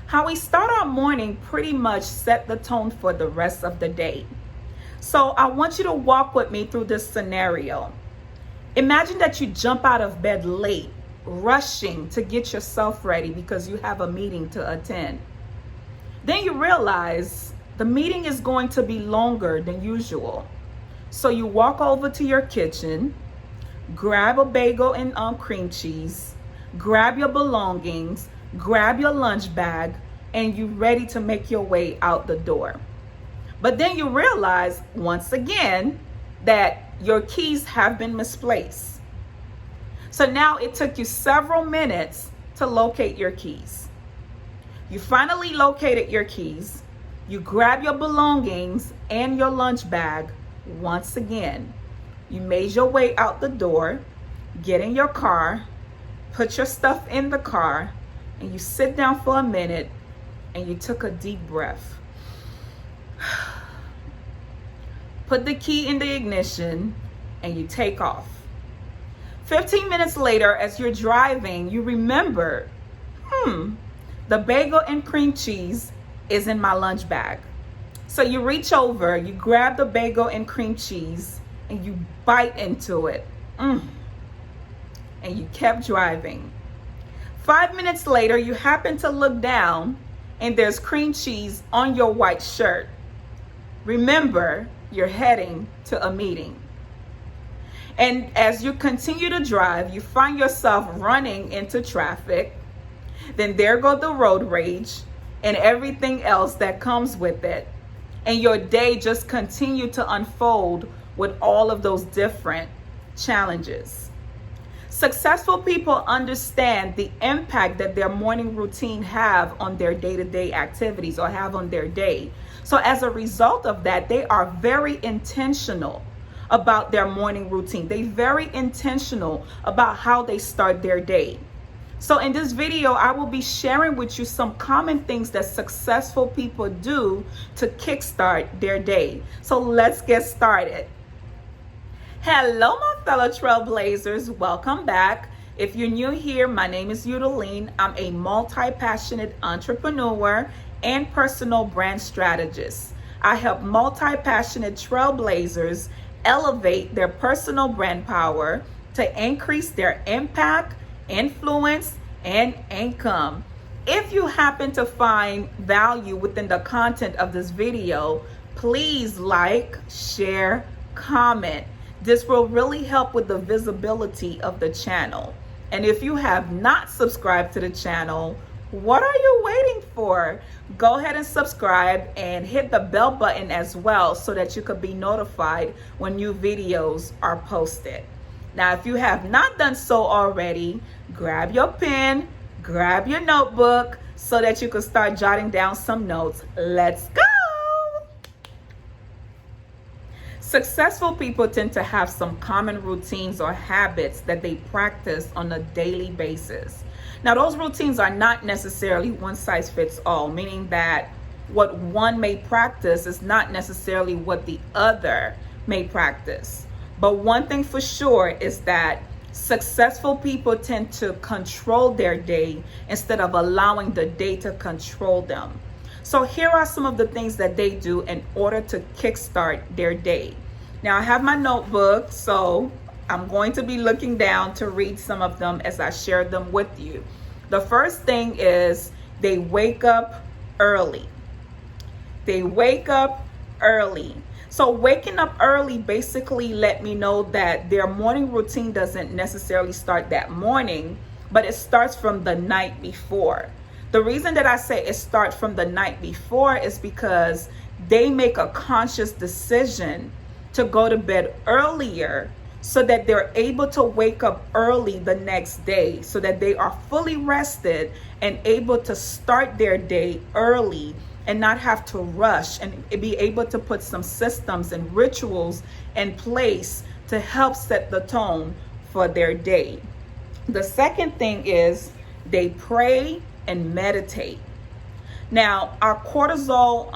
How we start our morning pretty much set the tone for the rest of the day. So I want you to walk with me through this scenario. Imagine that you jump out of bed late, rushing to get yourself ready because you have a meeting to attend. Then you realize the meeting is going to be longer than usual. So you walk over to your kitchen, grab a bagel and cream cheese, grab your belongings, grab your lunch bag, and you're ready to make your way out the door. But then you realize once again that your keys have been misplaced. So now it took you several minutes to locate your keys. You finally located your keys. You grab your belongings and your lunch bag once again. You made your way out the door, get in your car, put your stuff in the car, and you sit down for a minute and you took a deep breath. Put the key in the ignition and you take off. 15 minutes later, as you're driving, you remember, the bagel and cream cheese is in my lunch bag. So you reach over, you grab the bagel and cream cheese, and you bite into it. And you kept driving. 5 minutes later, you happen to look down, and there's cream cheese on your white shirt. Remember, you're heading to a meeting. And as you continue to drive, you find yourself running into traffic. Then there go the road rage and everything else that comes with it. And your day just continued to unfold with all of those different challenges. Successful people understand the impact that their morning routine have on their day-to-day activities or have on their day. So as a result of that, they are very intentional about their morning routine. They're very intentional about how they start their day. So in this video, I will be sharing with you some common things that successful people do to kickstart their day. So let's get started. Hello, my fellow trailblazers. Welcome back. If you're new here, my name is Udaline. I'm a multi-passionate entrepreneur and personal brand strategist. I help multi-passionate trailblazers elevate their personal brand power to increase their impact, influence, and income. If you happen to find value within the content of this video, please like, share, comment. This will really help with the visibility of the channel. And if you have not subscribed to the channel, what are you waiting for? Go ahead and subscribe and hit the bell button as well so that you could be notified when new videos are posted. Now, if you have not done so already, grab your pen, grab your notebook so that you can start jotting down some notes. Let's go! Successful people tend to have some common routines or habits that they practice on a daily basis. Now, those routines are not necessarily one size fits all, meaning that what one may practice is not necessarily what the other may practice. But one thing for sure is that successful people tend to control their day instead of allowing the day to control them. So here are some of the things that they do in order to kickstart their day. Now, I have my notebook, so I'm going to be looking down to read some of them as I share them with you. The first thing is they wake up early. They wake up early. So waking up early basically let me know that their morning routine doesn't necessarily start that morning, but it starts from the night before. The reason that I say it starts from the night before is because they make a conscious decision to go to bed earlier so that they're able to wake up early the next day so that they are fully rested and able to start their day early and not have to rush and be able to put some systems and rituals in place to help set the tone for their day. The second thing is they pray and meditate. Now, our cortisol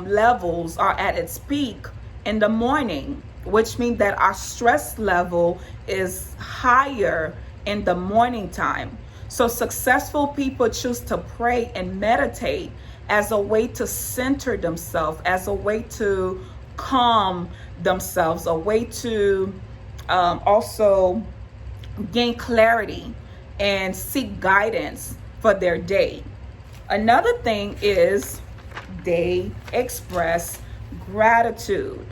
levels are at its peak in the morning, which means that our stress level is higher in the morning time. So successful people choose to pray and meditate as a way to center themselves, as a way to calm themselves, a way to also gain clarity and seek guidance for their day. Another thing is they express gratitude.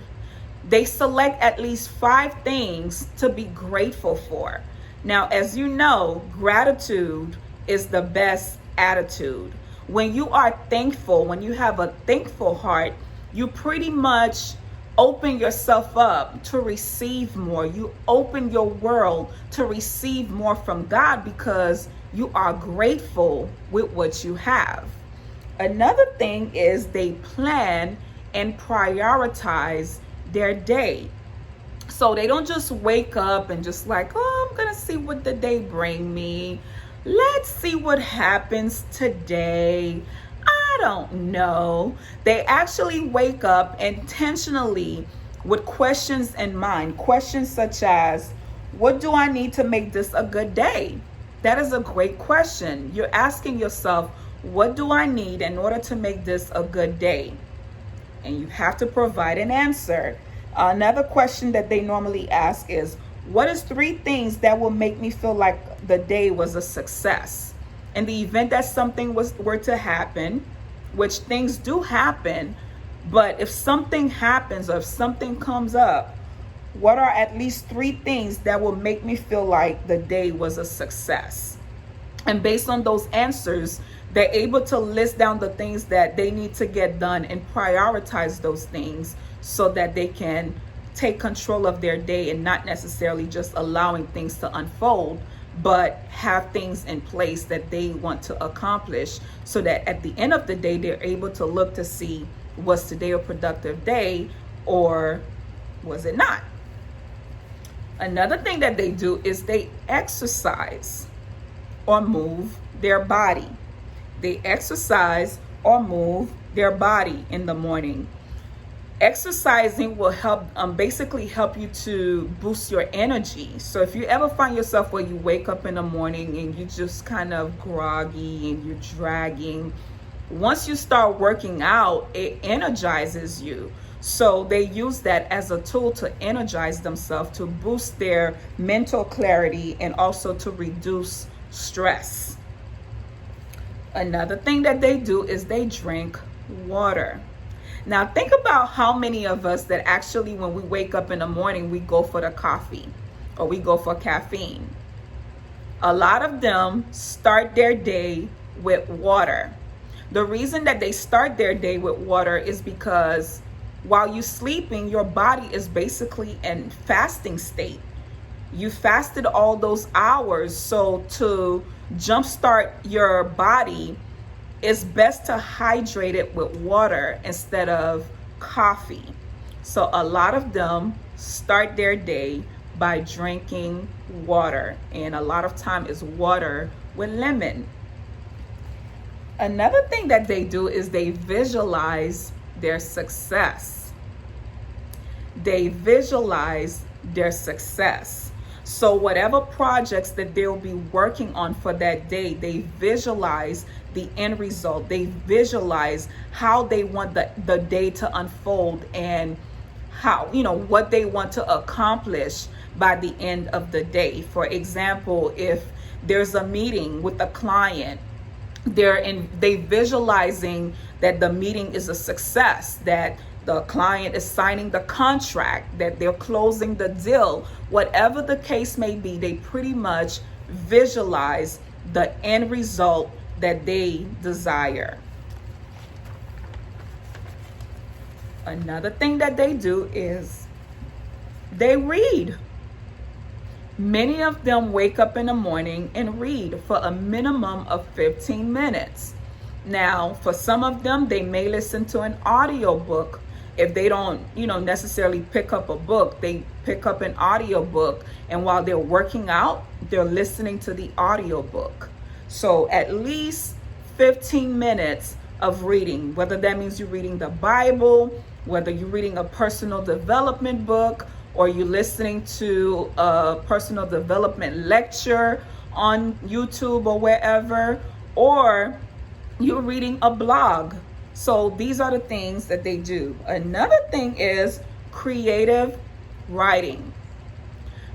They select at least 5 things to be grateful for. Now, as you know, gratitude is the best attitude. When you are thankful, when you have a thankful heart, you pretty much open yourself up to receive more. You open your world to receive more from God because you are grateful with what you have. Another thing is they plan and prioritize their day. So they don't just wake up and just like, oh, I'm gonna see what the day bring me. Let's see what happens today. I don't know. They actually wake up intentionally with questions in mind. Questions such as, what do I need to make this a good day? That is a great question. You're asking yourself, what do I need in order to make this a good day? And you have to provide an answer. Another question that they normally ask is, what is 3 things that will make me feel like the day was a success? In the event that something were to happen, which things do happen, but if something happens or if something comes up, what are at least 3 things that will make me feel like the day was a success? And based on those answers, they're able to list down the things that they need to get done and prioritize those things so that they can take control of their day and not necessarily just allowing things to unfold, but have things in place that they want to accomplish so that at the end of the day, they're able to look to see, was today a productive day or was it not? Another thing that they do is they exercise or move their body. They exercise or move their body in the morning. Exercising will basically help you to boost your energy. So if you ever find yourself where you wake up in the morning and you just kind of groggy and you're dragging, once you start working out, it energizes you. So they use that as a tool to energize themselves, to boost their mental clarity and also to reduce stress. Another thing that they do is they drink water. Now think about how many of us that actually when we wake up in the morning, we go for the coffee or we go for caffeine. A lot of them start their day with water. The reason that they start their day with water is because while you're sleeping, your body is basically in fasting state. You fasted all those hours, so to jumpstart your body, it's best to hydrate it with water instead of coffee. So a lot of them start their day by drinking water, and a lot of time is water with lemon. Another thing that they do is they visualize their success. They visualize their success. So whatever projects that they'll be working on for that day, they visualize the end result. They visualize how they want the day to unfold and how, what they want to accomplish by the end of the day. For example, if there's a meeting with a client, they visualizing that the meeting is a success, that the client is signing the contract, that they're closing the deal. Whatever the case may be, they pretty much visualize the end result that they desire. Another thing that they do is they read. Many of them wake up in the morning and read for a minimum of 15 minutes. Now, for some of them, they may listen to an audio book. If they don't, necessarily pick up a book, they pick up an audio book. And while they're working out, they're listening to the audio book. So at least 15 minutes of reading, whether that means you're reading the Bible, whether you're reading a personal development book, or you're listening to a personal development lecture, on YouTube or wherever, or you're reading a blog. So these are the things that they do. Another thing is creative writing.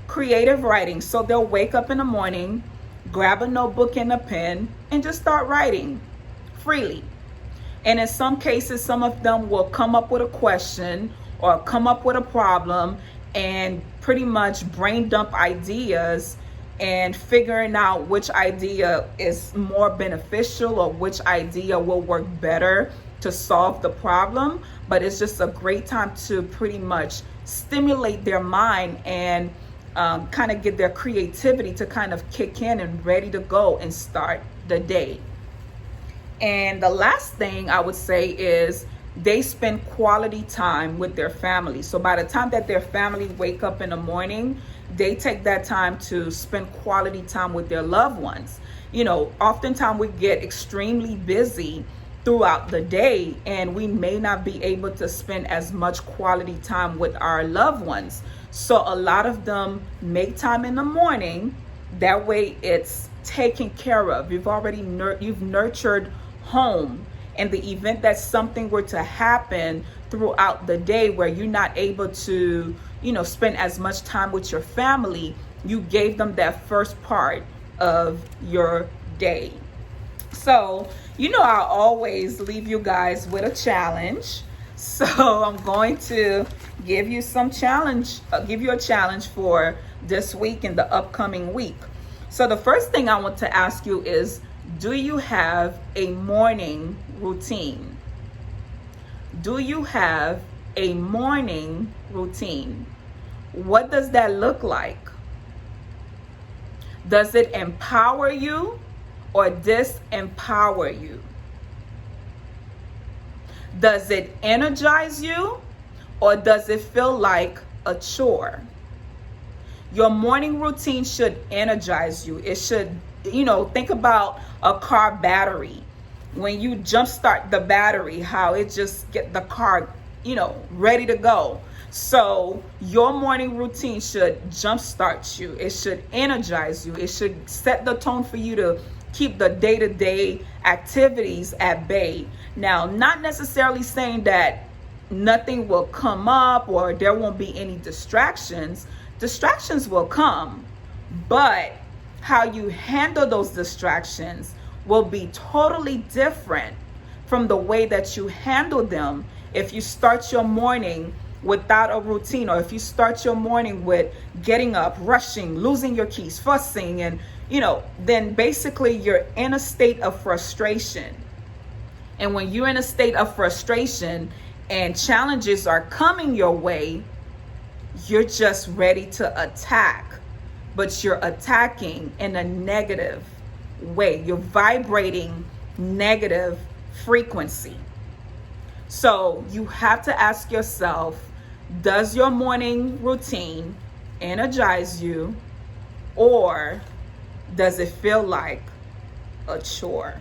Creative writing. So they'll wake up in the morning, grab a notebook and a pen, and just start writing freely. And in some cases, some of them will come up with a question or come up with a problem and pretty much brain dump ideas and figuring out which idea is more beneficial or which idea will work better to solve the problem. But it's just a great time to pretty much stimulate their mind and kind of get their creativity to kind of kick in and ready to go and start the day. And the last thing I would say is they spend quality time with their family. So by the time that their family wake up in the morning, they take that time to spend quality time with their loved ones. You know, oftentimes we get extremely busy throughout the day and we may not be able to spend as much quality time with our loved ones. So a lot of them make time in the morning. That way it's taken care of. You've nurtured home. In the event that something were to happen throughout the day where you're not able to, spend as much time with your family, you gave them that first part of your day. So, I always leave you guys with a challenge. So I'm going to give you a challenge for this week and the upcoming week. So the first thing I want to ask you is, do you have a morning routine? Do you have a morning routine? What does that look like? Does it empower you or disempower you? Does it energize you or does it feel like a chore? Your morning routine should energize you. It should, think about a car battery. When you jumpstart the battery, how it just get the car, ready to go. So your morning routine should jumpstart you. It should energize you. It should set the tone for you to keep the day-to-day activities at bay. Now, not necessarily saying that nothing will come up or there won't be any distractions. Distractions will come, but how you handle those distractions will be totally different from the way that you handle them if you start your morning without a routine, or if you start your morning with getting up, rushing, losing your keys, fussing, and then basically you're in a state of frustration. And when you're in a state of frustration and challenges are coming your way, you're just ready to attack, but you're attacking in a negative way. You're vibrating negative frequency. So you have to ask yourself, does your morning routine energize you or does it feel like a chore?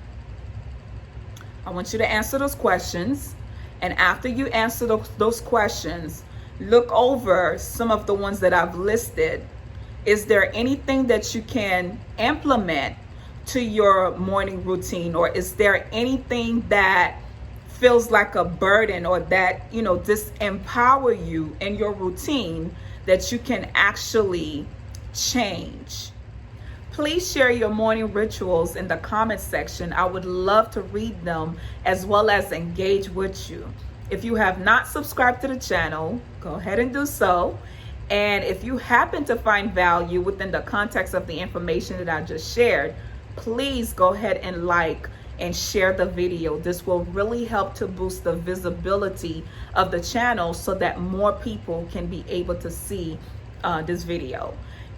I want you to answer those questions. And after you answer those questions, look over some of the ones that I've listed. Is there anything that you can implement to your morning routine, or is there anything that feels like a burden or that disempower you in your routine that you can actually change? Please share your morning rituals in the comment section. I would love to read them as well as engage with you. If you have not subscribed to the channel, go ahead and do so. And if you happen to find value within the context of the information that I just shared, please go ahead and like and share the video. This will really help to boost the visibility of the channel so that more people can be able to see this video.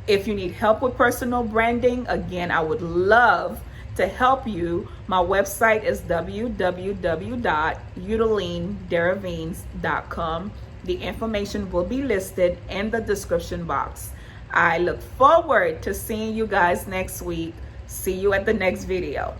If you need help with personal branding, again, I would love to help you. My website is www.udalinederavines.com. The information will be listed in the description box. I look forward to seeing you guys next week. See you at the next video.